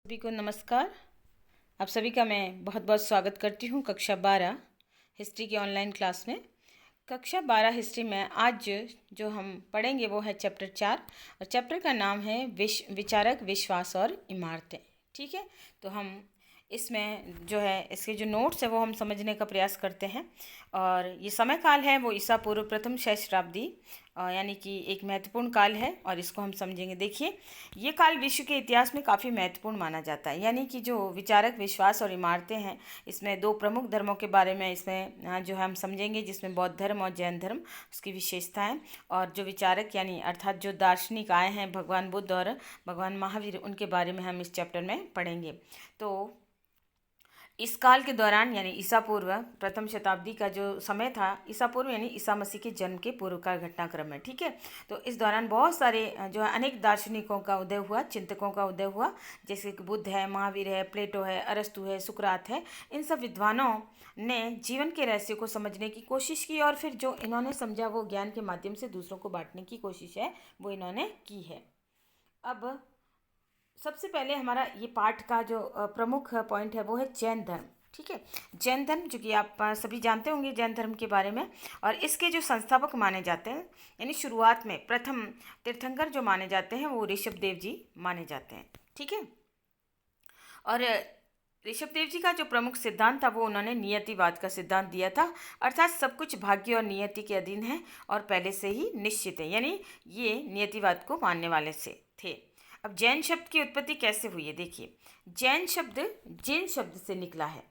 सभी को नमस्कार। आप सभी का मैं बहुत बहुत स्वागत करती हूँ कक्षा 12 हिस्ट्री की ऑनलाइन क्लास में। कक्षा 12 हिस्ट्री में आज जो हम पढ़ेंगे वो है चैप्टर 4 और चैप्टर का नाम है विचारक, विश्वास और इमारतें। ठीक है, तो हम इसमें जो है इसके जो नोट्स है वो हम समझने का प्रयास करते हैं। और ये समय काल है वो ईसा पूर्व प्रथम सहस्राब्दी यानी कि एक महत्वपूर्ण काल है और इसको हम समझेंगे। देखिए, ये काल विश्व के इतिहास में काफ़ी महत्वपूर्ण माना जाता है। यानी कि जो विचारक, विश्वास और इमारतें हैं, इसमें दो प्रमुख धर्मों के बारे में इसमें जो है हम समझेंगे, जिसमें बौद्ध धर्म और जैन धर्म, उसकी विशेषताएं। और जो विचारक यानी अर्थात जो दार्शनिक आए हैं, भगवान बुद्ध और भगवान महावीर, उनके बारे में हम इस चैप्टर में पढ़ेंगे। तो इस काल के दौरान यानी ईसा पूर्व प्रथम शताब्दी का जो समय था, ईसा पूर्व यानी ईसा मसीह के जन्म के पूर्व का घटनाक्रम है। ठीक है, तो इस दौरान बहुत सारे जो है अनेक दार्शनिकों का उदय हुआ, चिंतकों का उदय हुआ, जैसे कि बुद्ध है, महावीर है, प्लेटो है, अरस्तु है, सुकरात है। इन सब विद्वानों ने जीवन के रहस्य को समझने की कोशिश की और फिर जो इन्होंने समझा वो ज्ञान के माध्यम से दूसरों को बांटने की कोशिश है वो इन्होंने की है। अब सबसे पहले हमारा ये पाठ का जो प्रमुख पॉइंट है वो है जैन धर्म। ठीक है, जैन धर्म, जो कि आप सभी जानते होंगे जैन धर्म के बारे में। और इसके जो संस्थापक माने जाते हैं, यानी शुरुआत में प्रथम तीर्थंकर जो माने जाते हैं वो ऋषभ देव जी माने जाते हैं। ठीक है, और ऋषभ देव जी का जो प्रमुख सिद्धांत था वो उन्होंने नियतिवाद का सिद्धांत दिया था, अर्थात सब कुछ भाग्य और नियति के अधीन है और पहले से ही निश्चित है, यानी ये नियतिवाद को मानने वाले से थे। अब जैन शब्द की उत्पत्ति कैसे हुई है, देखिए। जैन शब्द जिन शब्द से निकला है।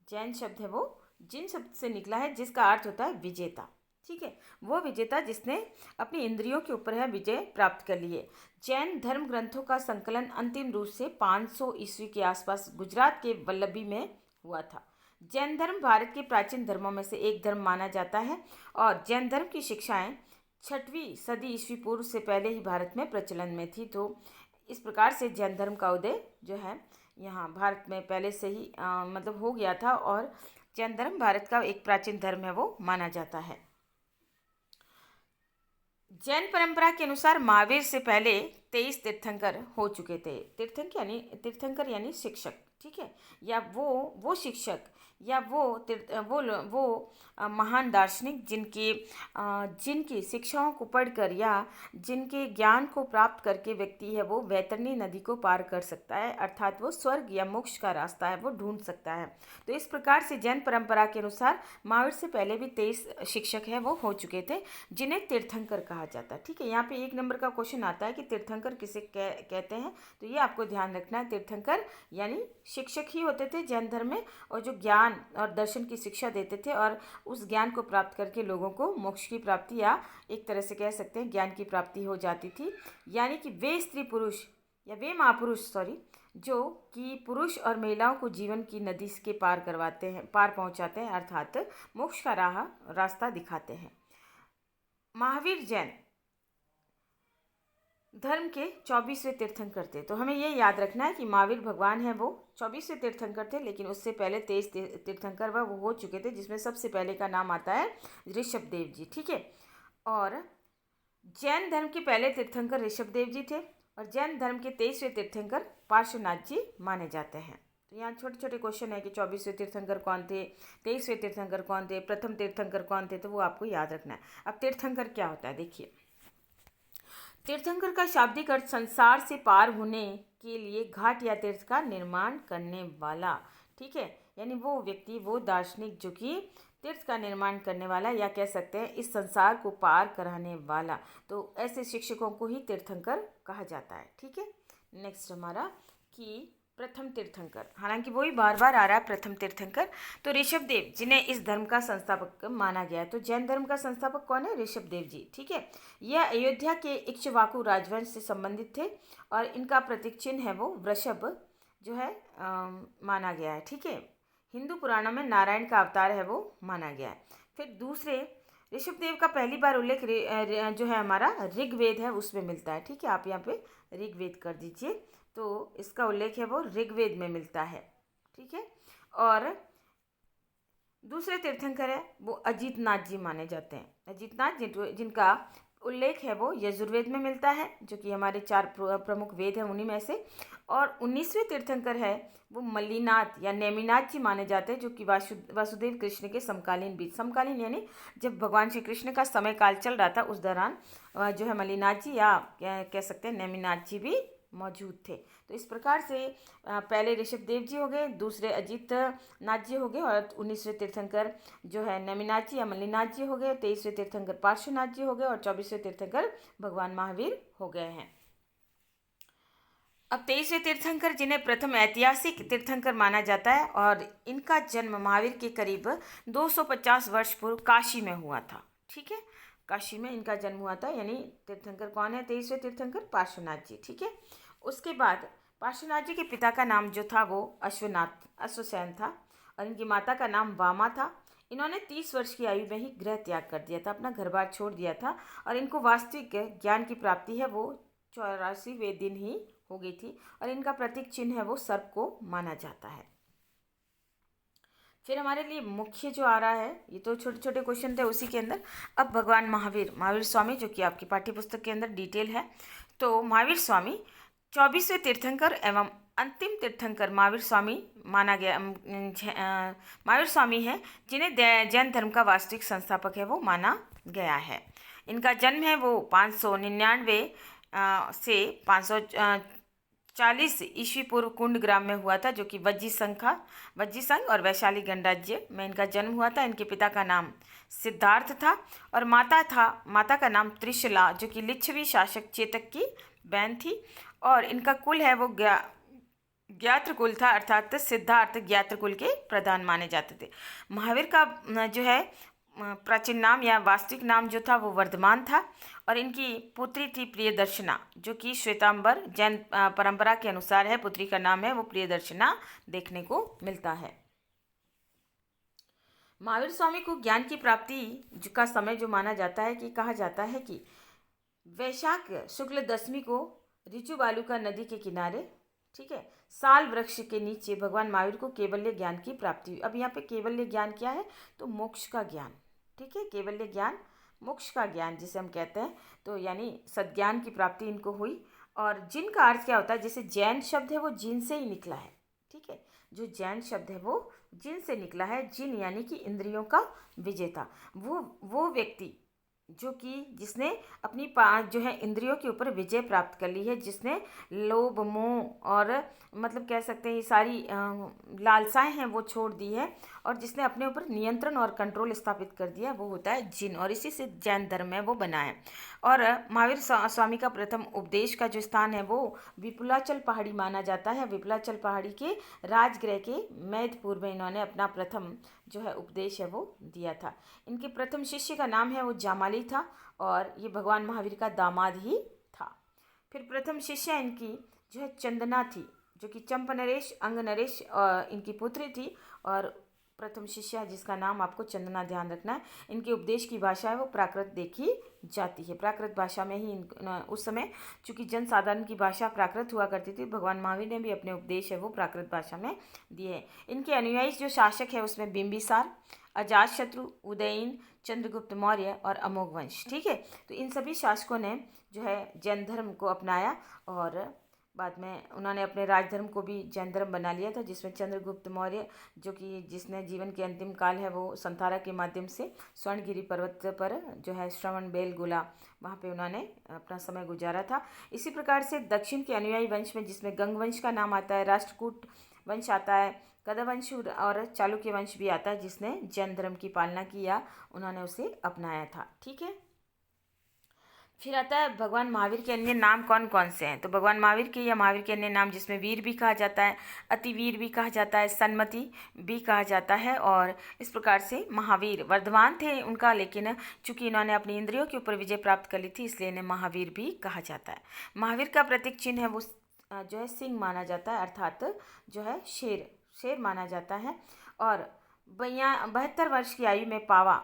जैन शब्द है वो जिन शब्द से निकला है, जिसका अर्थ होता है विजेता। ठीक है, वो विजेता जिसने अपनी इंद्रियों के ऊपर है विजय प्राप्त कर लिए। जैन धर्म ग्रंथों का संकलन अंतिम रूप से 500 ईस्वी के आसपास गुजरात के वल्लभी में हुआ था। जैन धर्म भारत के प्राचीन धर्मों में से एक धर्म माना जाता है और जैन धर्म की शिक्षाएं 6वीं सदी ईस्वी पूर्व से पहले ही भारत में प्रचलन में थी। तो इस प्रकार से जैन धर्म का उदय जो है यहाँ भारत में पहले से ही मतलब हो गया था और जैन धर्म भारत का एक प्राचीन धर्म है वो माना जाता है। जैन परंपरा के अनुसार महावीर से पहले 23 तीर्थंकर हो चुके थे। तीर्थंकर यानी शिक्षक। ठीक है, या वो शिक्षक या वो महान दार्शनिक जिनकी शिक्षाओं को पढ़कर या जिनके ज्ञान को प्राप्त करके व्यक्ति है वो वैतरणी नदी को पार कर सकता है, अर्थात वो स्वर्ग या मोक्ष का रास्ता है वो ढूंढ सकता है। तो इस प्रकार से जैन परंपरा के अनुसार महावीर से पहले भी 23 शिक्षक हैं वो हो चुके थे, जिन्हें तीर्थंकर कहा जाता है। ठीक है, यहाँ पे 1 नंबर का क्वेश्चन आता है कि तीर्थंकर किसे कहते हैं, तो ये आपको ध्यान रखना है। तीर्थंकर यानी शिक्षक ही होते थे जैन धर्म में, और जो ज्ञान और दर्शन की शिक्षा देते थे और उस ज्ञान को प्राप्त करके लोगों को मोक्ष की प्राप्ति या एक तरह से कह सकते हैं ज्ञान की प्राप्ति हो जाती थी। यानी कि वे स्त्री पुरुष या वे महापुरुष जो कि पुरुष और महिलाओं को जीवन की नदी के पार करवाते हैं, पार पहुंचाते हैं, अर्थात मोक्ष का रास्ता दिखाते हैं। महावीर जैन धर्म के 24वें तीर्थंकर थे। तो हमें ये याद रखना है कि महावीर भगवान है वो 24वें तीर्थंकर थे, लेकिन उससे पहले 23 तीर्थंकर वो हो चुके थे, जिसमें सबसे पहले का नाम आता है ऋषभ देव जी। ठीक है, और जैन धर्म के पहले तीर्थंकर ऋषभ देव जी थे और जैन धर्म के 23वें तीर्थंकर पार्श्वनाथ जी माने जाते हैं। तो यहाँ छोटे छोटे क्वेश्चन है कि 24वें तीर्थंकर कौन थे, 23वें तीर्थंकर कौन थे, प्रथम तीर्थंकर कौन थे, तो वो आपको याद रखना है। अब तीर्थंकर क्या होता है, देखिए। तीर्थंकर का शाब्दिक अर्थ संसार से पार होने के लिए घाट या तीर्थ का निर्माण करने वाला। ठीक है, यानी वो व्यक्ति, वो दार्शनिक जो कि तीर्थ का निर्माण करने वाला, या कह सकते हैं इस संसार को पार कराने वाला। तो ऐसे शिक्षकों को ही तीर्थंकर कहा जाता है। ठीक है, नेक्स्ट हमारा कि प्रथम तीर्थंकर, हालांकि वही बार बार आ रहा है प्रथम तीर्थंकर। तो ऋषभ देव जिन्हें इस धर्म का संस्थापक माना गया है। तो जैन धर्म का संस्थापक कौन है, ऋषभ देव जी। ठीक है, यह अयोध्या के इक्ष्वाकु राजवंश से संबंधित थे और इनका प्रतीक चिन्ह है वो वृषभ जो है माना गया है। ठीक है, हिंदू पुराणों में नारायण का अवतार है वो माना गया है। फिर दूसरे ऋषभ देव का पहली बार उल्लेख जो है हमारा ऋग्वेद है उसमें मिलता है। ठीक है, आप यहाँ पे ऋग्वेद कर दीजिए, तो इसका उल्लेख है वो ऋग्वेद में मिलता है। ठीक है, और दूसरे तीर्थंकर है वो अजीतनाथ जी माने जाते हैं। अजीतनाथ जिनका उल्लेख है वो यजुर्वेद में मिलता है, जो कि हमारे 4 प्रमुख वेद हैं उन्हीं में से। और 19वें तीर्थंकर है वो मल्लिनाथ या नेमिनाथ जी माने जाते हैं, जो कि वासुदेव कृष्ण के समकालीन बीच, समकालीन यानी जब भगवान श्री कृष्ण का समय काल चल रहा था उस दौरान जो है मल्लिनाथ जी या कह सकते हैं नेमिनाथ जी भी मौजूद थे। तो इस प्रकार से पहले ऋषभ देव जी हो गए, दूसरे अजीत नाथ जी हो गए, और 19वें तीर्थंकर जो है नेमिनाथ जी या मल्लिनाथ जी हो गए, 23वें तीर्थंकर पार्श्वनाथ जी हो गए, और 24वें तीर्थंकर भगवान महावीर हो गए हैं। अब 23वें तीर्थंकर जिन्हें प्रथम ऐतिहासिक तीर्थंकर माना जाता है, और इनका जन्म महावीर के करीब 250 वर्ष पूर्व काशी में हुआ था। ठीक है, काशी में इनका जन्म हुआ था। यानी तीर्थंकर कौन है 23वें तीर्थंकर? पार्श्वनाथ जी। ठीक है, उसके बाद पार्श्वनाथ जी के पिता का नाम जो था वो अश्वसेन था, और इनकी माता का नाम वामा था। इन्होंने 30 वर्ष की आयु में ही गृह त्याग कर दिया था, अपना घर बार छोड़ दिया था, और इनको वास्तविक ज्ञान की प्राप्ति है वो 84वें दिन ही हो गई थी, और इनका प्रतीक चिन्ह है वो सर्प को माना जाता है। फिर हमारे लिए मुख्य जो आ रहा है, ये तो छोटे छोटे क्वेश्चन थे उसी के अंदर। अब भगवान महावीर स्वामी, जो कि आपकी पाठ्यपुस्तक के अंदर डिटेल है। तो महावीर स्वामी 24वें तीर्थंकर एवं अंतिम तीर्थंकर महावीर स्वामी माना गया। महावीर स्वामी है जिन्हें जैन धर्म का वास्तविक संस्थापक है वो माना गया है। इनका जन्म है वो 599 से 540 ईस्वी पूर्व कुंड ग्राम में हुआ था, जो कि वज्जी संघ और वैशाली गणराज्य में इनका जन्म हुआ था। इनके पिता का नाम सिद्धार्थ था, और माता का नाम त्रिशला, जो कि लिच्छवी शासक चेतक की बहन थी, और इनका कुल है वो ज्ञात्र कुल था, अर्थात सिद्धार्थ ज्ञात्र कुल के प्रधान माने जाते थे। महावीर का जो है प्राचीन नाम या वास्तविक नाम जो था वो वर्धमान था, और इनकी पुत्री थी प्रियदर्शना, जो कि श्वेतांबर जैन परंपरा के अनुसार है, पुत्री का नाम है वो प्रियदर्शना देखने को मिलता है। महावीर स्वामी को ज्ञान की प्राप्ति का समय जो माना जाता है, कि कहा जाता है कि वैशाख शुक्ल दशमी को ऋचु बालुका नदी के किनारे, ठीक है, साल वृक्ष के नीचे भगवान महावीर को केवल्य ज्ञान की प्राप्ति हुई। अब यहाँ पे केवल्य ज्ञान क्या है? तो मोक्ष का ज्ञान। ठीक है, केवल्य ज्ञान मोक्ष का ज्ञान जिसे हम कहते हैं, तो यानी सद्ज्ञान की प्राप्ति इनको हुई। और जिन का अर्थ क्या होता है? जैसे जैन शब्द है वो जिन से ही निकला है। ठीक है, जो जैन शब्द है वो जिन से निकला है। जिन यानी कि इंद्रियों का विजेता, वो व्यक्ति जो कि जिसने अपनी जो है इंद्रियों के ऊपर विजय प्राप्त कर ली है, जिसने लोभ मोह और मतलब कह सकते हैं ये सारी लालसाएं हैं वो छोड़ दी है, और जिसने अपने ऊपर नियंत्रण और कंट्रोल स्थापित कर दिया, वो होता है जिन, और इसी से जैन धर्म है वो बना है। और महावीर स्वामी का प्रथम उपदेश का जो स्थान है वो विपुलाचल पहाड़ी माना जाता है। विपुलाचल पहाड़ी के राजगृह के मैदपुर में इन्होंने अपना प्रथम जो है उपदेश है वो दिया था। इनके प्रथम शिष्य का नाम है वो जामाली था, और ये भगवान महावीर का दामाद ही था। फिर प्रथम शिष्या इनकी जो है चंदना थी, जो कि चंपनरेश अंगनरेश इनकी पुत्री थी, और प्रथम शिष्या जिसका नाम आपको चंदना ध्यान रखना है। इनके उपदेश की भाषा है वो प्राकृत देखी जाती है। प्राकृत भाषा में ही उस समय चूँकि जनसाधारण की भाषा प्राकृत हुआ करती थी, भगवान महावीर ने भी अपने उपदेश है वो प्राकृत भाषा में दिए हैं। इनके अनुयायी जो शासक है उसमें बिंबिसार, अजातशत्रु, उदयन, चंद्रगुप्त मौर्य और अमोघ वंश। ठीक है, तो इन सभी शासकों ने जो है जैन धर्म को अपनाया, और बाद में उन्होंने अपने राजधर्म को भी जैन धर्म बना लिया था, जिसमें चंद्रगुप्त मौर्य जो कि जिसने जीवन के अंतिम काल है वो संतारा के माध्यम से स्वर्णगिरी पर्वत पर जो है श्रवण बेलगोला वहाँ पे उन्होंने अपना समय गुजारा था। इसी प्रकार से दक्षिण के अनुयायी वंश में जिसमें गंग वंश का नाम आता है, राष्ट्रकूट वंश आता है, कदवंश और चालुक्य वंश भी आता है, जिसने जैन धर्म की पालना की या उन्होंने उसे अपनाया था। ठीक है, फिर आता है भगवान महावीर के अन्य नाम कौन कौन से हैं। तो भगवान महावीर के या महावीर के अन्य नाम जिसमें वीर भी कहा जाता है, अतिवीर भी कहा जाता है, सन्मति भी कहा जाता है, और इस प्रकार से महावीर वर्धमान थे उनका, लेकिन चूंकि इन्होंने अपनी इंद्रियों के ऊपर विजय प्राप्त कर ली थी इसलिए इन्हें महावीर भी कहा जाता है। महावीर का प्रतीक चिन्ह है वो जो है सिंह माना जाता है, अर्थात जो है शेर माना जाता है। और 72 वर्ष की आयु में पावा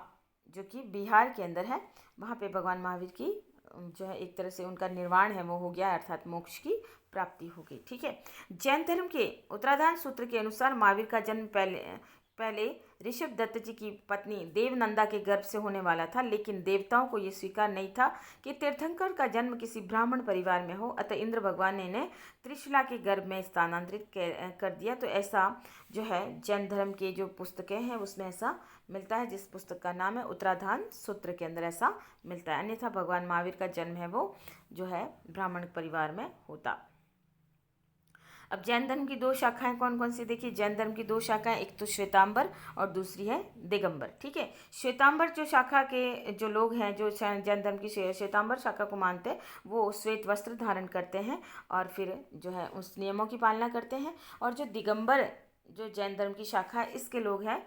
जो कि बिहार के अंदर है, वहाँ पे भगवान महावीर की जो है एक तरह से उनका निर्वाण है वो हो गया, अर्थात मोक्ष की प्राप्ति हो गई। ठीक है, जैन धर्म के उत्तराधान सूत्र के अनुसार महावीर का जन्म पहले ऋषभ दत्त जी की पत्नी देवनंदा के गर्भ से होने वाला था, लेकिन देवताओं को ये स्वीकार नहीं था कि तीर्थंकर का जन्म किसी ब्राह्मण परिवार में हो, अतः इंद्र भगवान ने इन्हें त्रिशला के गर्भ में स्थानांतरित कर दिया। तो ऐसा जो है जैन धर्म के जो पुस्तकें हैं उसमें ऐसा मिलता है, जिस पुस्तक का नाम है उत्तराधान सूत्र के अंदर ऐसा मिलता है। अन्यथा भगवान महावीर का जन्म है वो जो है ब्राह्मण परिवार में होता। अब जैन धर्म की दो शाखाएं कौन कौन सी देखिए। जैन धर्म की दो शाखाएं, एक तो श्वेतांबर और दूसरी है दिगंबर। ठीक है, श्वेतांबर जो शाखा के जो लोग हैं, जो जैन धर्म की श्वेतांबर शाखा को मानते हैं, वो श्वेत वस्त्र धारण करते हैं और फिर जो है उस नियमों की पालना करते हैं। और जो दिगंबर जो जैन धर्म की शाखा है, इसके लोग हैं,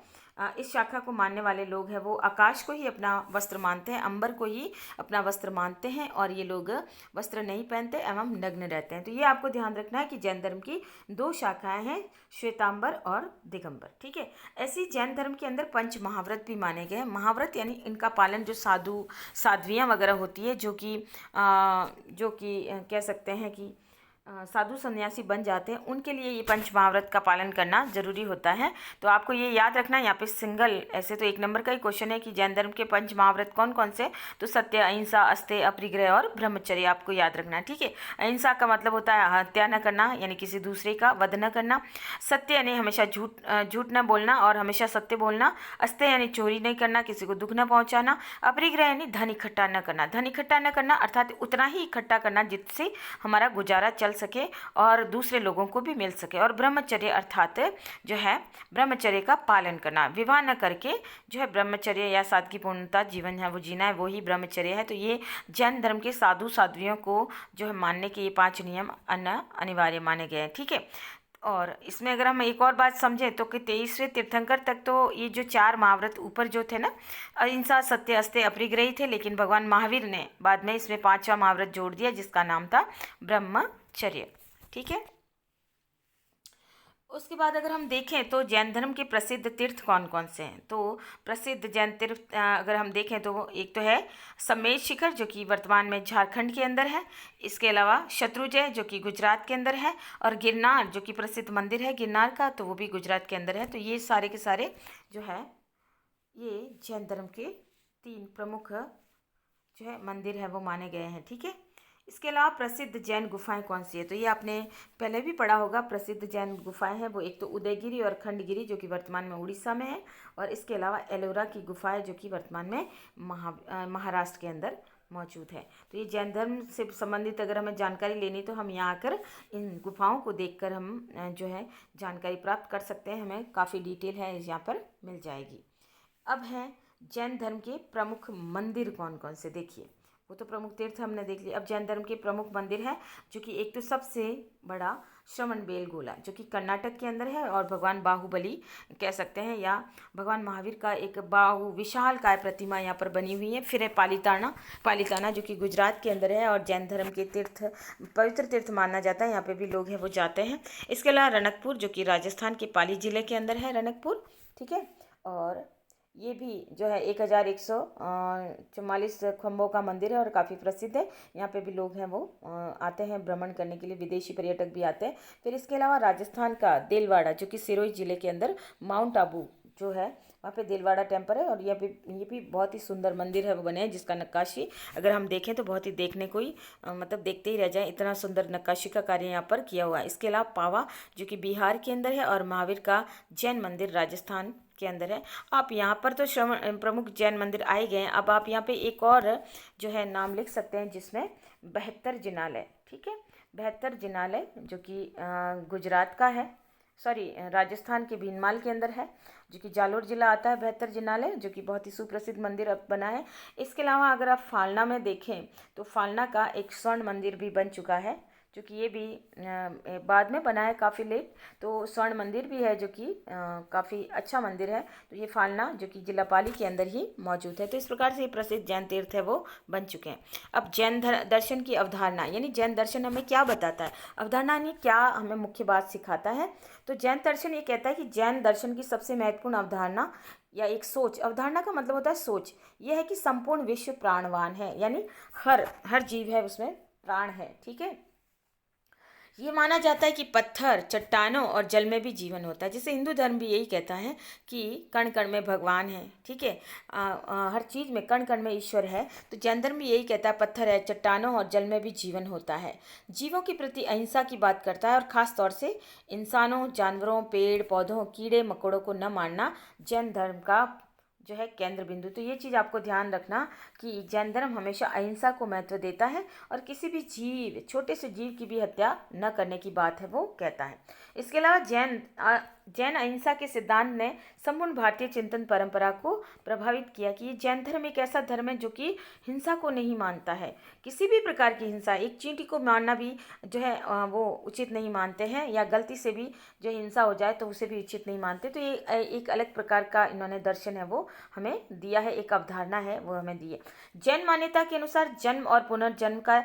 इस शाखा को मानने वाले लोग हैं, वो आकाश को ही अपना वस्त्र मानते हैं, अंबर को ही अपना वस्त्र मानते हैं, और ये लोग वस्त्र नहीं पहनते एवं नग्न रहते हैं। तो ये आपको ध्यान रखना है कि जैन धर्म की दो शाखाएं हैं, श्वेतांबर और दिगंबर। ठीक है, ऐसी जैन धर्म के अंदर पंच महाव्रत भी माने गए हैं। महाव्रत यानी इनका पालन जो साधु साध्वियाँ वगैरह होती है, जो कि कह सकते हैं कि साधु सन्यासी बन जाते हैं, उनके लिए ये पंच महाव्रत का पालन करना जरूरी होता है। तो आपको ये याद रखना है। यहाँ पे सिंगल ऐसे तो 1 नंबर का ही क्वेश्चन है कि जैन धर्म के पंच महाव्रत कौन कौन से, तो सत्य, अहिंसा, अस्तेय, अपरिग्रह और ब्रह्मचर्य आपको याद रखना है। ठीक है, अहिंसा का मतलब होता है हत्या न करना, यानी किसी दूसरे का वध न करना। सत्य यानी हमेशा झूठ न बोलना और हमेशा सत्य बोलना। अस्तेय यानी चोरी नहीं करना, किसी को दुख न पहुँचाना। अपरिग्रह यानी धन इकट्ठा न करना। धन इकट्ठा न करना अर्थात उतना ही इकट्ठा करना जिससे हमारा गुजारा चल सके और दूसरे लोगों को भी मिल सके। और ब्रह्मचर्य अर्थात जो है ब्रह्मचर्य का पालन करना, विवाह न करके जो है ब्रह्मचर्य या सादगीपूर्णता जीवन है वो जीना है, वो ही ब्रह्मचर्य है। तो ये जैन धर्म के साधु साध्वियों को जो है मानने के ये 5 नियम अनिवार्य माने गए हैं। ठीक है, और इसमें अगर हम एक और बात समझें तो कि 23वें तीर्थंकर तक तो ये जो 4 महाव्रत ऊपर जो थे ना, अहिंसा, सत्य, अस्तेय, अपरिग्रही थे, लेकिन भगवान महावीर ने बाद में इसमें 5वां महाव्रत जोड़ दिया जिसका नाम था ब्रह्मचर्य। ठीक है, उसके बाद अगर हम देखें तो जैन धर्म के प्रसिद्ध तीर्थ कौन कौन से हैं, तो प्रसिद्ध जैन तीर्थ अगर हम देखें तो एक तो है सम्मेद शिखर जो कि वर्तमान में झारखंड के अंदर है। इसके अलावा शत्रुंजय जो कि गुजरात के अंदर है, और गिरनार जो कि प्रसिद्ध मंदिर है गिरनार का, तो वो भी गुजरात के अंदर है। तो ये सारे के सारे जो है ये जैन धर्म के 3 प्रमुख जो है मंदिर है वो माने गए हैं। ठीक है, इसके अलावा प्रसिद्ध जैन गुफाएं कौन सी है, तो ये आपने पहले भी पढ़ा होगा। प्रसिद्ध जैन गुफाएं हैं वो एक तो उदयगिरी और खंडगिरी जो कि वर्तमान में उड़ीसा में है, और इसके अलावा एलोरा की गुफाएं जो कि वर्तमान में महाराष्ट्र के अंदर मौजूद है। तो ये जैन धर्म से संबंधित अगर हमें जानकारी लेनी तो हम यहाँ आकर इन गुफाओं को देखकर हम जो है जानकारी प्राप्त कर सकते हैं। हमें काफ़ी डिटेल है यहाँ पर मिल जाएगी। अब है जैन धर्म के प्रमुख मंदिर कौन कौन से, देखिए वो तो प्रमुख तीर्थ हमने देख लिया। अब जैन धर्म के प्रमुख मंदिर हैं जो कि एक तो सबसे बड़ा श्रवणबेलगोला जो कि कर्नाटक के अंदर है, और भगवान बाहुबली कह सकते हैं, या भगवान महावीर का एक विशाल काय प्रतिमा यहाँ पर बनी हुई है। फिर है पालिताना जो कि गुजरात के अंदर है और जैन धर्म के तीर्थ पवित्र तीर्थ माना जाता है, यहाँ पे भी लोग हैं वो जाते हैं। इसके अलावा रणकपुर जो कि राजस्थान के पाली जिले के अंदर है रणकपुर। ठीक है, और ये भी जो है 1144 खम्भों का मंदिर है और काफ़ी प्रसिद्ध है। यहाँ पे भी लोग हैं वो आते हैं भ्रमण करने के लिए, विदेशी पर्यटक भी आते हैं। फिर इसके अलावा राजस्थान का देलवाड़ा जो कि सिरोही जिले के अंदर माउंट आबू जो है वहाँ पे देलवाड़ा टेम्पल है, और ये भी बहुत ही सुंदर मंदिर है वो बने हैं, जिसका नक्काशी अगर हम देखें तो बहुत ही देखने को ही मतलब देखते ही रह जाए, इतना सुंदर नक्काशी का कार्य यहाँ पर किया हुआ है। इसके अलावा पावा जो कि बिहार के अंदर है, और महावीर का जैन मंदिर राजस्थान के अंदर है। आप यहाँ पर तो श्रवण प्रमुख जैन मंदिर आए गए हैं। अब आप यहाँ पे एक और जो है नाम लिख सकते हैं जिसमें बहत्तर जिनालय। ठीक है, बहत्तर जिनालय जो कि गुजरात का है, सॉरी राजस्थान के भीनमाल के अंदर है, जो कि जालोर जिला आता है। बहत्तर जिनालय जो कि बहुत ही सुप्रसिद्ध मंदिर अब बना है। इसके अलावा अगर आप फालना में देखें तो फालना का एक स्वर्ण मंदिर भी बन चुका है, जो कि ये भी बाद में बना है काफ़ी लेट। तो स्वर्ण मंदिर भी है जो कि काफ़ी अच्छा मंदिर है। तो ये फालना जो कि जिला पाली के अंदर ही मौजूद है। तो इस प्रकार से ये प्रसिद्ध जैन तीर्थ है वो बन चुके हैं। अब जैन दर्शन की अवधारणा, यानी जैन दर्शन हमें क्या बताता है, अवधारणा यानी क्या हमें मुख्य बात सिखाता है। तो जैन दर्शन ये कहता है कि जैन दर्शन की सबसे महत्वपूर्ण अवधारणा या एक सोच, अवधारणा का मतलब होता है सोच, यह है कि संपूर्ण विश्व प्राणवान है, यानी हर जीव है उसमें प्राण है। ठीक है, ये माना जाता है कि पत्थर, चट्टानों और जल में भी जीवन होता है। जैसे हिंदू धर्म भी यही कहता है कि कण कण में भगवान है, ठीक है। हर चीज़ में कण कण में ईश्वर है। तो जैन धर्म भी यही कहता है पत्थर है, चट्टानों और जल में भी जीवन होता है। जीवों के प्रति अहिंसा की बात करता है और ख़ास तौर से इंसानों, जानवरों, पेड़ पौधों, कीड़े मकोड़ों को न मारना जैन धर्म का जो है केंद्र बिंदु। तो ये चीज़ आपको ध्यान रखना कि जैन धर्म हमेशा अहिंसा को महत्व देता है और किसी भी जीव, छोटे से जीव की भी हत्या न करने की बात है वो कहता है। इसके अलावा जैन अहिंसा के सिद्धांत ने संपूर्ण भारतीय चिंतन परंपरा को प्रभावित किया कि ये जैन धर्म एक ऐसा धर्म है जो कि हिंसा को नहीं मानता है। किसी भी प्रकार की हिंसा, एक चींटी को मारना भी जो है वो उचित नहीं मानते हैं, या गलती से भी जो हिंसा हो जाए तो उसे भी उचित नहीं मानते। तो ये एक अलग प्रकार का इन्होंने दर्शन है वो हमें दिया है, एक अवधारणा है वो हमें दी है। जैन मान्यता के अनुसार जन्म और पुनर्जन्म का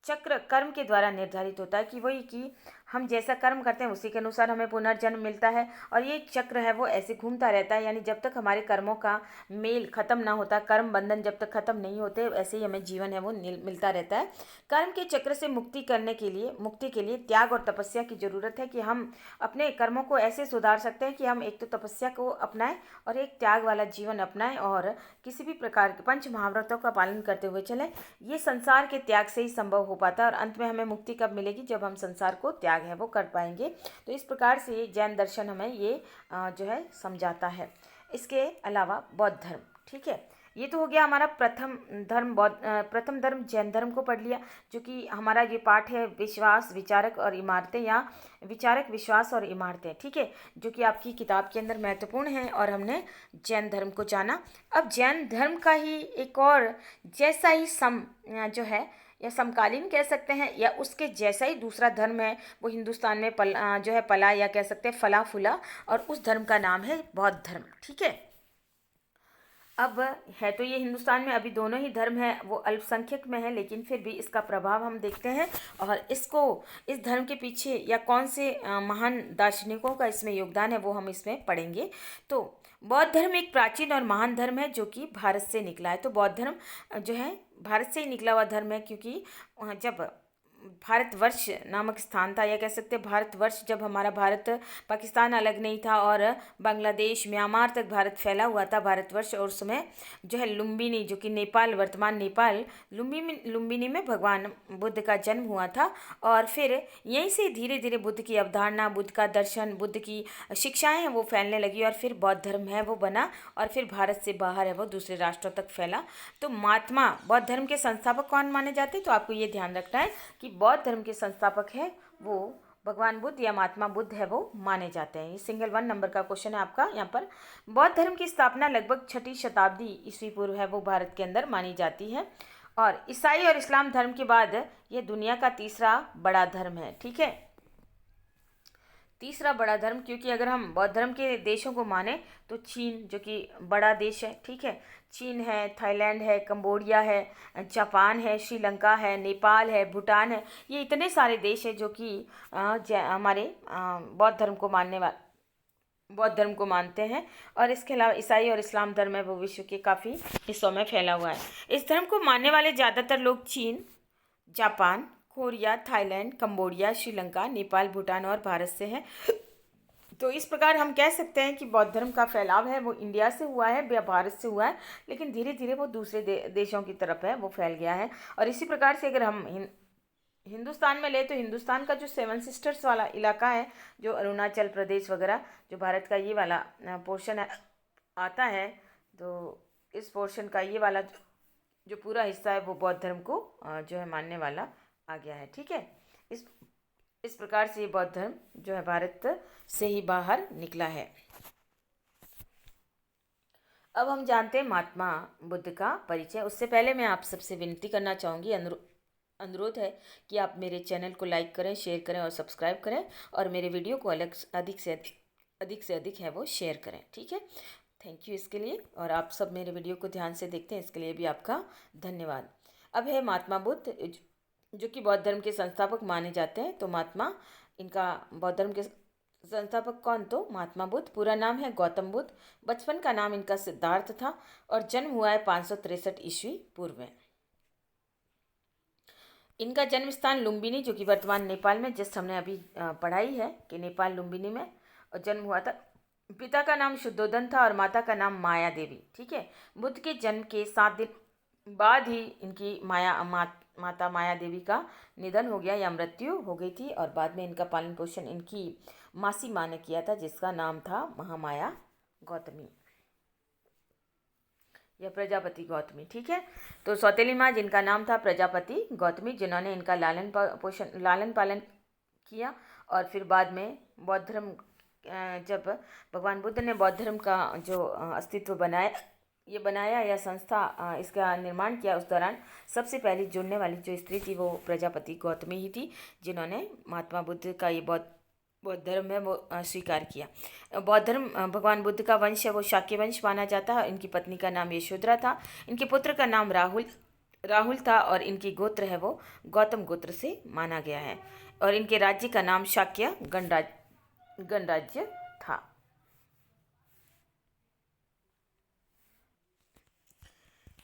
चक्र कर्म के द्वारा निर्धारित होता है, कि वही कि हम जैसा कर्म करते हैं उसी के अनुसार हमें पुनर्जन्म मिलता है, और ये चक्र है वो ऐसे घूमता रहता है। यानी जब तक हमारे कर्मों का मेल खत्म ना होता, कर्म बंधन जब तक खत्म नहीं होते, ऐसे ही हमें जीवन है वो मिलता रहता है। कर्म के चक्र से मुक्ति के लिए त्याग और तपस्या की जरूरत है, कि हम अपने कर्मों को ऐसे सुधार सकते हैं कि हम एक तो तपस्या को अपनाएं और एक त्याग वाला जीवन अपनाएं, और किसी भी प्रकार के पंच महाव्रतों का पालन करते हुए चलें। ये संसार के त्याग से ही संभव हो पाता है, और अंत में हमें मुक्ति कब मिलेगी, जब हम संसार को त्याग है वो कर पाएंगे। तो इस प्रकार से जैन दर्शन हमें ये जो है समझाता है। इसके अलावा बौद्ध धर्म, ठीक है, ये तो हो गया हमारा प्रथम धर्म जैन धर्म को पढ़ लिया, जो कि हमारा ये पाठ है विश्वास, विचारक और इमारतें, या विचारक, विश्वास और इमारतें, ठीक है, जो कि आपकी किताब के अंदर महत्वपूर्ण है। और हमने जैन धर्म को जाना। अब जैन धर्म का ही एक और जैसा ही जो है, या समकालीन कह सकते हैं, या उसके जैसा ही दूसरा धर्म है वो हिंदुस्तान में जो है पला, या कह सकते हैं फला फूला, और उस धर्म का नाम है बौद्ध धर्म, ठीक है। अब है तो ये हिंदुस्तान में अभी दोनों ही धर्म है वो अल्पसंख्यक में है, लेकिन फिर भी इसका प्रभाव हम देखते हैं, और इस धर्म के पीछे या कौन से महान दार्शनिकों का इसमें योगदान है वो हम इसमें पढ़ेंगे। तो बौद्ध धर्म एक प्राचीन और महान धर्म है जो कि भारत से निकला है। तो बौद्ध धर्म जो है भारत से ही निकला हुआ धर्म है, क्योंकि जब भारतवर्ष नामक स्थान था, या कह सकते हैं भारतवर्ष, जब हमारा भारत पाकिस्तान अलग नहीं था और बांग्लादेश, म्यांमार तक भारत फैला हुआ था भारतवर्ष, और उस समय जो है लुम्बिनी, जो कि नेपाल, वर्तमान नेपाल, लुम्बिनी में भगवान बुद्ध का जन्म हुआ था। और फिर यहीं से धीरे धीरे बुद्ध की अवधारणा, बुद्ध का दर्शन, बुद्ध की शिक्षाएं हैं वो फैलने लगी, और फिर बौद्ध धर्म है वो बना, और फिर भारत से बाहर है वो दूसरे राष्ट्रों तक फैला। तो महात्मा बौद्ध धर्म के संस्थापक कौन माने जाते हैं, तो आपको ये ध्यान रखना है कि बौद्ध धर्म के संस्थापक है वो भगवान बुद्ध या महात्मा बुद्ध है वो माने जाते हैं। ये सिंगल 1 नंबर का क्वेश्चन है आपका यहाँ पर। बौद्ध धर्म की स्थापना लगभग 6ठी शताब्दी ईस्वी पूर्व है वो भारत के अंदर मानी जाती है, और ईसाई और इस्लाम धर्म के बाद ये दुनिया का तीसरा बड़ा धर्म है, ठीक है, तीसरा बड़ा धर्म। क्योंकि अगर हम बौद्ध धर्म के देशों को माने तो चीन, जो कि बड़ा देश है, ठीक है, चीन है, थाईलैंड है, कंबोडिया है, जापान है, श्रीलंका है, नेपाल है, भूटान है, ये इतने सारे देश हैं जो कि हमारे बौद्ध धर्म को मानते हैं। और इसके अलावा ईसाई और इस्लाम धर्म है वो विश्व के काफ़ी हिस्सों में फैला हुआ है। इस धर्म को मानने वाले ज़्यादातर लोग चीन, Japan, Korea, Thailand, Cambodia, Sri Lanka, Nepal, Bhutan और भारत से हैं। तो इस प्रकार हम कह सकते हैं कि बौद्ध धर्म का फैलाव है वो इंडिया से हुआ है या भारत से हुआ है, लेकिन धीरे धीरे वो दूसरे देशों की तरफ है वो फैल गया है। और इसी प्रकार से अगर हम हिंदुस्तान में ले तो हिंदुस्तान का जो 7 सिस्टर्स वाला इलाका है, जो अरुणाचल प्रदेश वगैरह, जो भारत का ये वाला पोर्शन आता है, तो इस पोर्शन का ये वाला जो पूरा हिस्सा है वो बौद्ध धर्म को जो है मानने वाला आ गया है, ठीक है। इस प्रकार से ये बौद्ध धर्म जो है भारत से ही बाहर निकला है। अब हम जानते हैं महात्मा बुद्ध का परिचय। उससे पहले मैं आप सबसे विनती करना चाहूँगी, अनुरोध है कि आप मेरे चैनल को लाइक करें, शेयर करें और सब्सक्राइब करें, और मेरे वीडियो को अधिक से अधिक है वो शेयर करें, ठीक है। थैंक यू इसके लिए, और आप सब मेरे वीडियो को ध्यान से देखते हैं इसके लिए भी आपका धन्यवाद। अब है महात्मा बुद्ध, जो कि बौद्ध धर्म के संस्थापक माने जाते हैं। तो इनका बौद्ध धर्म के संस्थापक कौन, तो महात्मा बुद्ध। पूरा नाम है गौतम बुद्ध। बचपन का नाम इनका सिद्धार्थ था, और जन्म हुआ है 563 ईस्वी पूर्व में। इनका जन्म स्थान लुम्बिनी, जो कि वर्तमान नेपाल में, जस्ट हमने अभी पढ़ाई है कि नेपाल लुम्बिनी में और जन्म हुआ था। पिता का नाम शुद्धोदन था और माता का नाम माया देवी। ठीक है। बुद्ध के जन्म के 7 दिन बाद ही इनकी माता माया देवी का निधन हो गया या मृत्यु हो गई थी, और बाद में इनका पालन पोषण इनकी मासी माँ ने किया था, जिसका नाम था महामाया गौतमी या प्रजापति गौतमी। ठीक है। तो सौतेली माँ, जिनका नाम था प्रजापति गौतमी, जिन्होंने इनका लालन पालन किया, और फिर बाद में बौद्ध धर्म, जब भगवान बुद्ध ने बौद्ध धर्म का जो अस्तित्व बनाया या संस्था इसका निर्माण किया, उस दौरान सबसे पहली जुड़ने वाली जो स्त्री थी वो प्रजापति गौतमी ही थी, जिन्होंने महात्मा बुद्ध का ये बौद्ध धर्म है वो स्वीकार किया। बौद्ध धर्म, भगवान बुद्ध का वंश है वो शाक्य वंश माना जाता है। इनकी पत्नी का नाम यशोधरा था, इनके पुत्र का नाम राहुल था, और इनकी गोत्र है वो गौतम गोत्र से माना गया है, और इनके राज्य का नाम शाक्य गणराज्य था।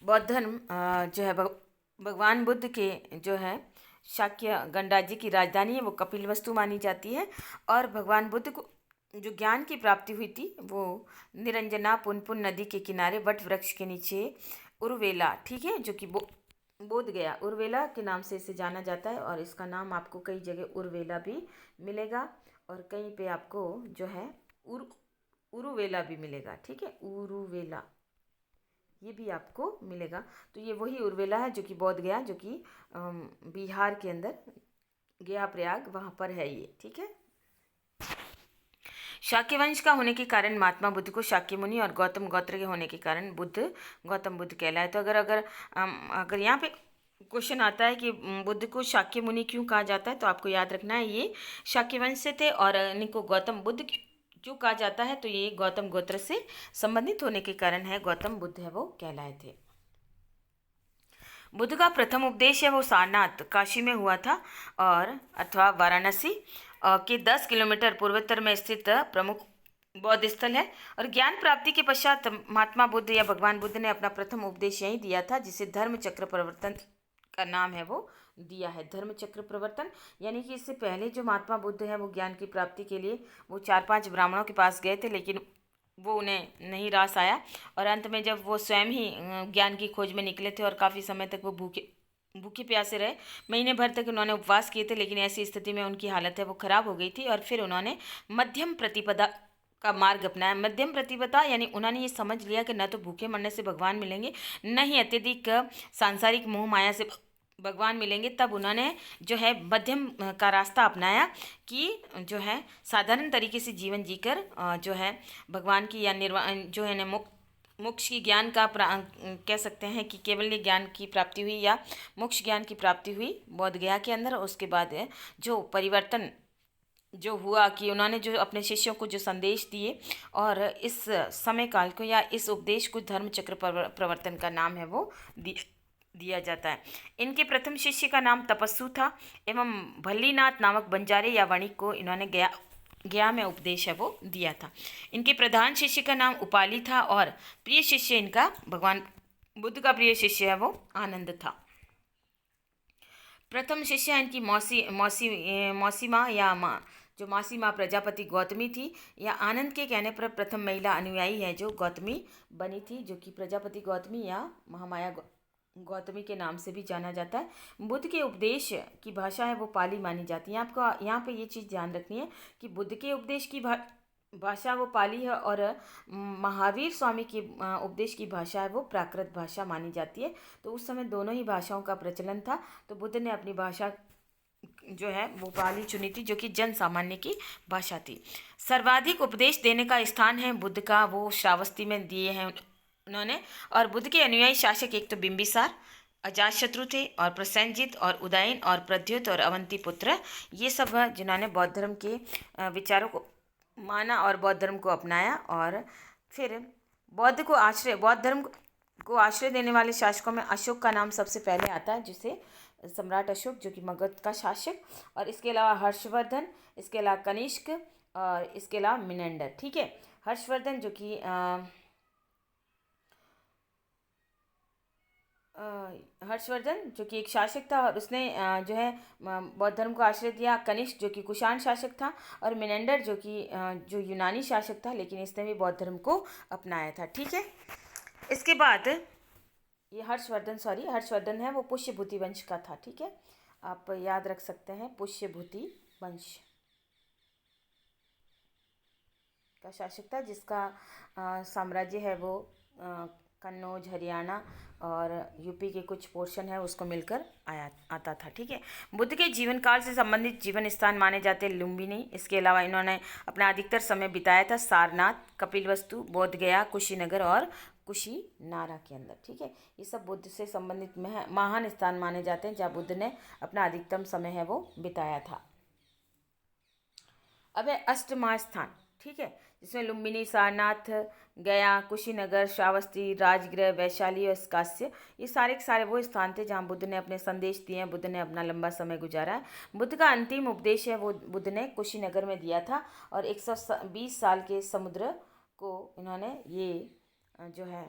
बौद्ध धर्म जो है भगवान बुद्ध के जो है शाक्य गणराज्य की राजधानी है वो कपिलवस्तु मानी जाती है, और भगवान बुद्ध को जो ज्ञान की प्राप्ति हुई थी वो निरंजना पुनपुन नदी के किनारे वट वृक्ष के नीचे उर्वेला, ठीक है, जो कि बोध गया उर्वेला के नाम से इसे जाना जाता है, और इसका नाम आपको कई जगह उर्वेला भी मिलेगा, और कहीं पे आपको जो है उरुवेला भी मिलेगा। ठीक है, उरुवेला ये भी आपको मिलेगा। तो ये वही उर्वेला है जो कि बोध गया, जो कि बिहार के अंदर गया प्रयाग वहाँ पर है ये। ठीक है। शाक्य वंश का होने के कारण महात्मा बुद्ध को शाक्य मुनि, और गौतम गोत्र के होने के कारण गौतम बुद्ध कहलाए। तो अगर यहाँ पे क्वेश्चन आता है कि बुद्ध को शाक्य मुनि क्यों कहा जाता है, तो आपको याद रखना है ये शाक्य वंश से थे, और इनको गौतम बुद्ध क्यों कहा जाता है, तो ये गौतम गोत्र से संबंधित होने के कारण है गौतम बुद्ध है वो कहलाए थे। बुद्ध का प्रथम उपदेश है वो सारनाथ काशी में हुआ था, और अथवा वाराणसी के 10 किलोमीटर पूर्वोत्तर में स्थित प्रमुख बौद्ध स्थल है। और ज्ञान प्राप्ति के पश्चात महात्मा बुद्ध या भगवान बुद्ध ने अपना प्रथम उपदेश यहीं दिया था, जिसे धर्म चक्र प्रवर्तन का नाम है वो दिया है। धर्म चक्र प्रवर्तन यानी कि इससे पहले जो महात्मा बुद्ध है वो ज्ञान की प्राप्ति के लिए वो 4-5 ब्राह्मणों के पास गए थे, लेकिन वो उन्हें नहीं रास आया, और अंत में जब वो स्वयं ही ज्ञान की खोज में निकले थे और काफ़ी समय तक वो भूखे प्यासे रहे, महीने भर तक उन्होंने उपवास किए थे, लेकिन ऐसी स्थिति में उनकी हालत है वो खराब हो गई थी, और फिर उन्होंने मध्यम प्रतिपदा का मार्ग अपनाया। मध्यम प्रतिपदा यानी उन्होंने ये समझ लिया कि न तो भूखे मरने से भगवान मिलेंगे, न ही अत्यधिक सांसारिक मोह माया से भगवान मिलेंगे। तब उन्होंने जो है मध्यम का रास्ता अपनाया कि जो है साधारण तरीके से जीवन जीकर जो है भगवान की या निर्वाण जो है न मोक्ष की ज्ञान का कह सकते हैं कि केवल ज्ञान की प्राप्ति हुई या मोक्ष ज्ञान की प्राप्ति हुई बोध गया के अंदर। उसके बाद जो परिवर्तन जो हुआ कि उन्होंने जो अपने शिष्यों को जो संदेश दिए, और इस समय काल को या इस उपदेश को धर्म चक्र प्रवर्तन का नाम है वो दिया जाता है। इनके प्रथम शिष्य का नाम तपस्सु था, एवं भल्लीनाथ नामक बंजारे या वणिक को इन्होंने गया में उपदेश है वो दिया था। इनके प्रधान शिष्य का नाम उपाली था, और प्रिय शिष्य इनका भगवान बुद्ध का प्रिय शिष्य है वो आनंद था। प्रथम शिष्य इनकी मौसी माँ या माँ जो मासी माँ प्रजापति गौतमी थी, या आनंद के कहने पर प्रथम महिला अनुयायी है जो गौतमी बनी थी, जो कि प्रजापति गौतमी या महामाया गौतमी के नाम से भी जाना जाता है। बुद्ध के उपदेश की भाषा है वो पाली मानी जाती है। आपको यहाँ पे ये चीज़ ध्यान रखनी है कि बुद्ध के उपदेश की भाषा वो पाली है, और महावीर स्वामी की उपदेश की भाषा है वो प्राकृत भाषा मानी जाती है। तो उस समय दोनों ही भाषाओं का प्रचलन था, तो बुद्ध ने अपनी भाषा जो है वो पाली चुनी थी, जो कि जन सामान्य की भाषा थी। सर्वाधिक उपदेश देने का स्थान है बुद्ध का वो श्रावस्ती में दिए हैं उन्होंने। और बुद्ध के अनुयायी शासक एक तो बिंबिसार, अजातशत्रु थे, और प्रसेनजित और उदयन और प्रद्युत और अवंती पुत्र, ये सब जिन्होंने बौद्ध धर्म के विचारों को माना और बौद्ध धर्म को अपनाया। और फिर बौद्ध धर्म को आश्रय देने वाले शासकों में अशोक का नाम सबसे पहले आता है, जिसे सम्राट अशोक जो कि मगध का शासक, और इसके अलावा हर्षवर्धन, इसके अलावा कनिष्क, और इसके अलावा मिनेंडर। ठीक है, हर्षवर्धन जो कि हर्षवर्धन जो कि एक शासक था और उसने जो है बौद्ध धर्म को आश्रय दिया। कनिष्क जो कि कुषाण शासक था, और मिनेंडर जो कि जो यूनानी शासक था, लेकिन इसने भी बौद्ध धर्म को अपनाया था। ठीक है, इसके बाद ये हर्षवर्धन है वो पुष्यभूति वंश का था। ठीक है, आप याद रख सकते हैं, पुष्यभूति वंश का शासक था, जिसका साम्राज्य है वो कन्नौज, हरियाणा और यूपी के कुछ पोर्शन है उसको मिलकर आता था। ठीक है, बुद्ध के जीवन काल से संबंधित जीवन स्थान माने जाते हैं लुम्बिनी। इसके अलावा इन्होंने अपना अधिकतर समय बिताया था सारनाथ, कपिलवस्तु, बोध गया, कुशीनगर और कुशीनारा के अंदर। ठीक है, ये सब बुद्ध से संबंधित महान स्थान माने जाते हैं जहाँ बुद्ध ने अपना अधिकतम समय है वो बिताया था। अब है अष्टमा स्थान। ठीक है, जिसमें लुम्बिनी, सारनाथ, गया, कुशीनगर, श्रावस्ती, राजगृह, वैशाली और कास्य, ये सारे के सारे वो स्थान थे जहाँ बुद्ध ने अपने संदेश दिए हैं, बुद्ध ने अपना लंबा समय गुजारा है। बुद्ध का अंतिम उपदेश है वो बुद्ध ने कुशीनगर में दिया था, और 120 साल के समुद्र को इन्होंने ये जो है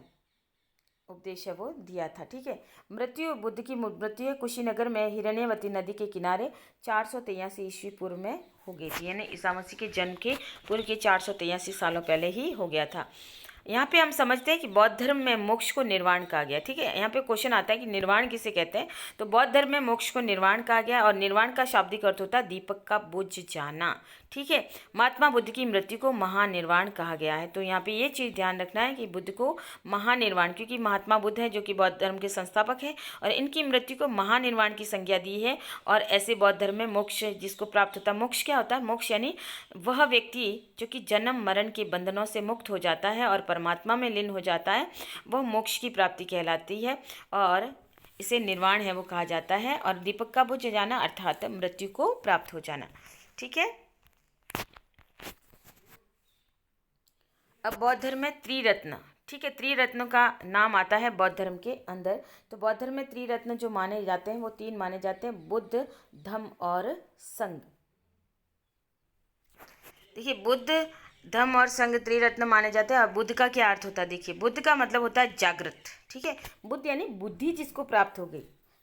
उपदेश है वो दिया था। ठीक है, बुद्ध की मृत्यु है कुशीनगर में हिरण्यवती नदी के किनारे 483 ईस्वी पूर्व में हो गई थी, यानी ईसा मसीह के जन्म के पूर्व के 483 सालों पहले ही हो गया था। यहाँ पे हम समझते हैं कि बौद्ध धर्म में मोक्ष को निर्वाण कहा गया। ठीक है, यहाँ पे क्वेश्चन आता है कि निर्वाण किसे कहते हैं, तो बौद्ध धर्म में मोक्ष को निर्वाण कहा गया, और निर्वाण का शाब्दिक अर्थ होता है दीपक का बुझ जाना। ठीक है, महात्मा बुद्ध की मृत्यु को महानिर्वाण कहा गया है। तो यहाँ पे ये चीज़ ध्यान रखना है कि बुद्ध को महानिर्वाण, क्योंकि महात्मा बुद्ध है जो कि बौद्ध धर्म के संस्थापक है, और इनकी मृत्यु को महानिर्वाण की संज्ञा दी है। और ऐसे बौद्ध धर्म में मोक्ष जिसको प्राप्त होता है, मोक्ष क्या होता है, मोक्ष यानी वह व्यक्ति जो कि जन्म मरण के बंधनों से मुक्त हो जाता है और परमात्मा में लीन हो जाता है, वह मोक्ष की प्राप्ति कहलाती है, और इसे निर्वाण है वो कहा जाता है। और दीपक का बुझ जाना अर्थात मृत्यु को प्राप्त हो जाना। ठीक है, अब बौद्ध धर्म में त्रिरत्न। ठीक है, त्रिरत्नों का नाम आता है बौद्ध धर्म के अंदर। तो बौद्ध धर्म में त्रिरत्न जो माने जाते हैं वो 3 माने जाते हैं, बुद्ध, धम्म और संघ। देखिए, बुद्ध, धम्म और संघ त्रिरत्न माने जाते हैं। और बुद्ध का क्या अर्थ होता है, देखिए, बुद्ध का मतलब होता है जागृत। ठीक है, बुद्ध यानी बुद्धि जिसको प्राप्त हो गई,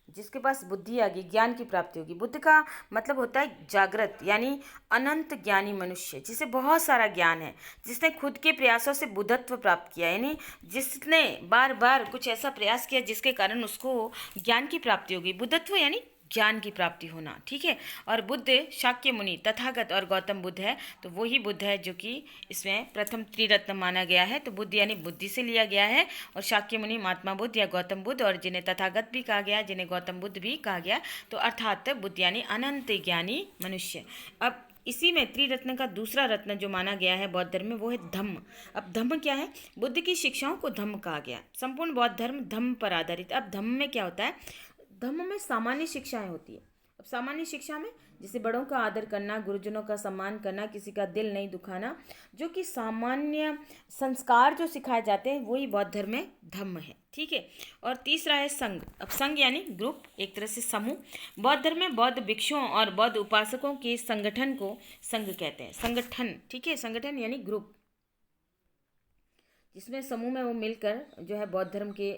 जिसके पास बुद्धि आ गई, ज्ञान की प्राप्ति होगी। बुद्ध का मतलब होता है जागृत, यानी अनंत ज्ञानी मनुष्य, जिसे बहुत सारा ज्ञान है, जिसने खुद के प्रयासों से बुद्धत्व प्राप्त किया, यानी जिसने बार बार कुछ ऐसा प्रयास किया जिसके कारण उसको ज्ञान की प्राप्ति हो गई। बुद्धत्व यानी ज्ञान की प्राप्ति होना। ठीक है, और बुद्ध, शाक्य मुनि, तथागत और गौतम बुद्ध है, तो वही बुद्ध है जो कि इसमें प्रथम त्रिरत्न माना गया है। तो बुद्ध यानी बुद्धि से लिया गया है, और शाक्य मुनि महात्मा बुद्ध या गौतम बुद्ध, और जिन्हें तथागत भी कहा गया, जिन्हें गौतम बुद्ध भी कहा गया, तो अर्थात बुद्ध यानी अनंत ज्ञानी मनुष्य। अब इसी में त्रिरत्न का दूसरा रत्न जो माना गया है बौद्ध धर्म में वो है धम्म। अब धम्म क्या है, बुद्ध की शिक्षाओं को धम्म कहा गया। संपूर्ण बौद्ध धर्म धम्म पर आधारित। अब धम्म में क्या होता है, धम्म में सामान्य शिक्षाएं होती है। अब सामान्य शिक्षा में जैसे बड़ों का आदर करना, गुरुजनों का सम्मान करना, किसी का दिल नहीं दुखाना, जो कि सामान्य संस्कार जो सिखाए जाते हैं वही बौद्ध धर्म में धम्म है। ठीक है, और तीसरा है संघ। अब संघ यानी ग्रुप, एक तरह से समूह। बौद्ध धर्म में बौद्ध भिक्षुओं और बौद्ध उपासकों के संगठन को संघ कहते हैं। संगठन, ठीक है, संगठन यानी ग्रुप, जिसमें समूह में वो मिलकर जो है बौद्ध धर्म के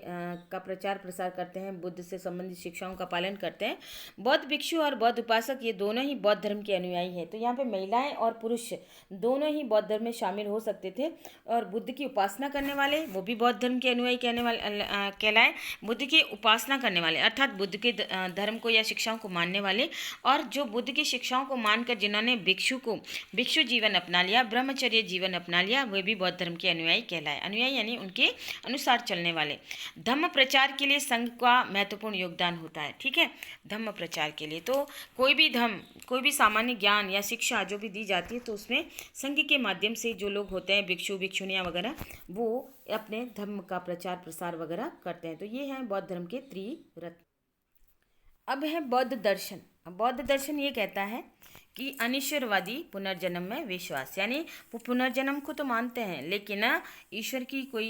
का प्रचार प्रसार करते हैं, बुद्ध से संबंधित शिक्षाओं का पालन करते हैं। बौद्ध भिक्षु और बौद्ध उपासक ये दोनों ही बौद्ध धर्म के अनुयायी हैं। तो यहाँ पे महिलाएं और पुरुष दोनों ही बौद्ध धर्म में शामिल हो सकते थे। और बुद्ध की उपासना करने वाले वो भी बौद्ध धर्म के अनुयायी कहलाए। बुद्ध की उपासना करने वाले अर्थात बुद्ध के धर्म को या शिक्षाओं को मानने वाले, और जो बुद्ध की शिक्षाओं को मानकर जिन्होंने भिक्षु जीवन अपना लिया, ब्रह्मचर्य जीवन अपना लिया, वे भी बौद्ध धर्म के अनुयायी कहलाए। अनुयायी यानी उनके अनुसार चलने वाले। धम्म प्रचार के लिए संघ का महत्वपूर्ण योगदान होता है। ठीक है, धम्म प्रचार के लिए तो कोई भी सामान्य ज्ञान या शिक्षा जो भी दी जाती है तो उसमें संघ के माध्यम से जो लोग होते हैं, भिक्षु भिक्षुनियाँ वगैरह, वो अपने धर्म का प्रचार प्रसार वगैरह करते हैं। तो ये हैं बौद्ध धर्म के त्रिरत्न। अब है बौद्ध दर्शन। बौद्ध दर्शन ये कहता है कि अनिश्वरवादी पुनर्जन्म में विश्वास, यानी वो पुनर्जन्म को तो मानते हैं लेकिन ईश्वर की कोई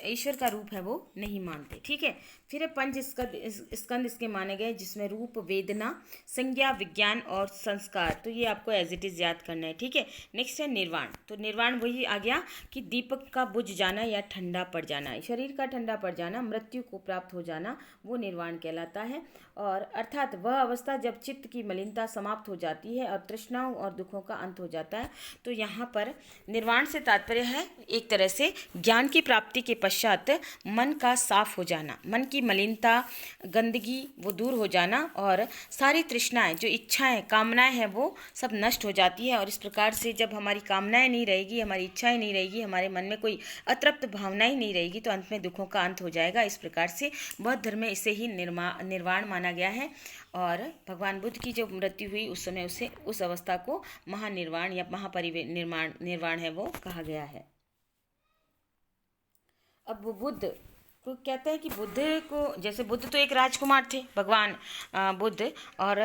ईश्वर का रूप है वो नहीं मानते। ठीक है, फिर है पंच स्कंद इसके माने गए, जिसमें रूप, वेदना, संज्ञा, विज्ञान और संस्कार। तो ये आपको एज इट इज़ याद करना है। ठीक है, नेक्स्ट है निर्वाण। तो निर्वाण वही आ गया कि दीपक का बुझ जाना या ठंडा पड़ जाना, शरीर का ठंडा पड़ जाना, मृत्यु को प्राप्त हो जाना, वो निर्वाण कहलाता है। और अर्थात वह अवस्था जब चित्त की मलिनता समाप्त हो जाती है और तृष्णाओं और दुखों का अंत हो जाता है। तो यहाँ पर निर्वाण से तात्पर्य है एक तरह से ज्ञान की प्राप्ति के पश्चात मन का साफ हो जाना, मन की मलिनता, गंदगी वो दूर हो जाना और सारी तृष्णाएं, जो इच्छाएं, कामनाएं हैं वो सब नष्ट हो जाती है। और इस प्रकार से जब हमारी कामनाएं नहीं रहेगी, हमारी इच्छाएं नहीं रहेगी, हमारे मन में कोई अतृप्त भावनाएं नहीं रहेगी, तो अंत में दुखों का अंत हो जाएगा। इस प्रकार से बौद्ध धर्म में इसे ही निर्वाण माना गया है। और भगवान बुद्ध की जब मृत्यु हुई उस समय उसे उस अवस्था को महानिर्वाण या निर्वाण है वो कहा गया है। अब बुद्ध को कहते हैं कि बुद्ध को, जैसे बुद्ध तो एक राजकुमार थे, भगवान बुद्ध और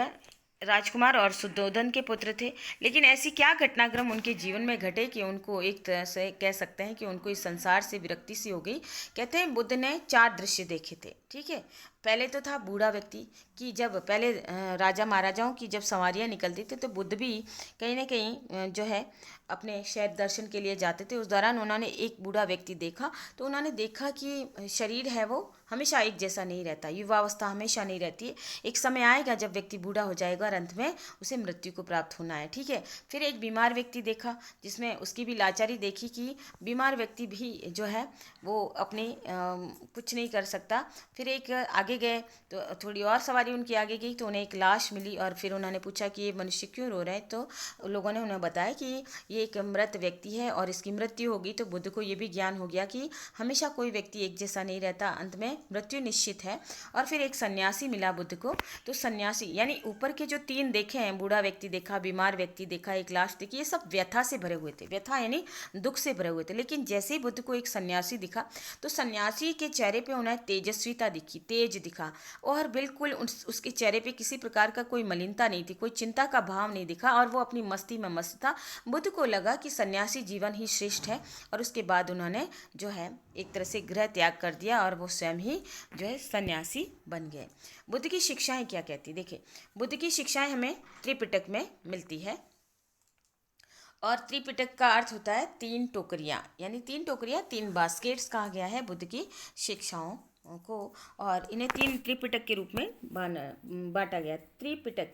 राजकुमार और सुद्धोधन के पुत्र थे, लेकिन ऐसी क्या घटनाक्रम उनके जीवन में घटे कि उनको एक तरह से कह सकते हैं कि उनको इस संसार से विरक्ति सी हो गई। कहते हैं बुद्ध ने 4 दृश्य देखे थे। ठीक है, पहले तो था बूढ़ा व्यक्ति कि जब पहले राजा महाराजाओं की जब सवारियां निकलती थी तो बुद्ध भी कहीं ना कहीं जो है अपने शहर दर्शन के लिए जाते थे। उस दौरान उन्होंने एक बूढ़ा व्यक्ति देखा, तो उन्होंने देखा कि शरीर है वो हमेशा एक जैसा नहीं रहता, युवावस्था हमेशा नहीं रहती है, एक समय आएगा जब व्यक्ति बूढ़ा हो जाएगा और अंत में उसे मृत्यु को प्राप्त होना है। ठीक है, फिर एक बीमार व्यक्ति देखा जिसमें उसकी भी लाचारी देखी कि बीमार व्यक्ति भी जो है वो अपनी कुछ नहीं कर सकता। फिर एक आगे गए तो थोड़ी और सवारी उनकी आगे गई तो उन्हें एक लाश मिली और फिर उन्होंने पूछा कि ये मनुष्य क्यों रो रहे हैं, तो लोगों ने उन्हें बताया कि ये एक मृत व्यक्ति है और इसकी मृत्यु होगी। तो बुद्ध को ये भी ज्ञान हो गया कि हमेशा कोई व्यक्ति एक जैसा नहीं रहता, अंत में मृत्यु निश्चित है। और फिर एक सन्यासी मिला बुद्ध को, तो सन्यासी यानी ऊपर के जो 3 देखे हैं, बूढ़ा व्यक्ति देखा, बीमार व्यक्ति देखा, एक लाश देखी, ये सब व्यथा से भरे हुए थे, व्यथा यानी दुख से भरे हुए थे। लेकिन जैसे ही बुद्ध को एक सन्यासी दिखा तो सन्यासी के चेहरे पे उन्हें तेजस्विता दिखी, तेज दिखा और बिल्कुल उसके चेहरे पे किसी प्रकार का कोई मलिनता नहीं थी, कोई चिंता का भाव नहीं दिखा और वो अपनी मस्ती में मस्त था। बुद्ध को लगा कि सन्यासी जीवन ही श्रेष्ठ है और उसके बाद उन्होंने जो है एक तरह से गृह त्याग कर दिया और वो स्वयं ही जो है सन्यासी बन गए। बुद्ध की शिक्षाएं क्या कहती, देखिए बुद्ध की शिक्षाएं हमें त्रिपिटक में मिलती है और त्रिपिटक का अर्थ होता है 3 टोकरियाँ, यानी 3 टोकरियाँ, 3 बास्केट्स कहा गया है बुद्ध की शिक्षाओं को, और इन्हें 3 त्रिपिटक के रूप में बांटा गया। त्रिपिटक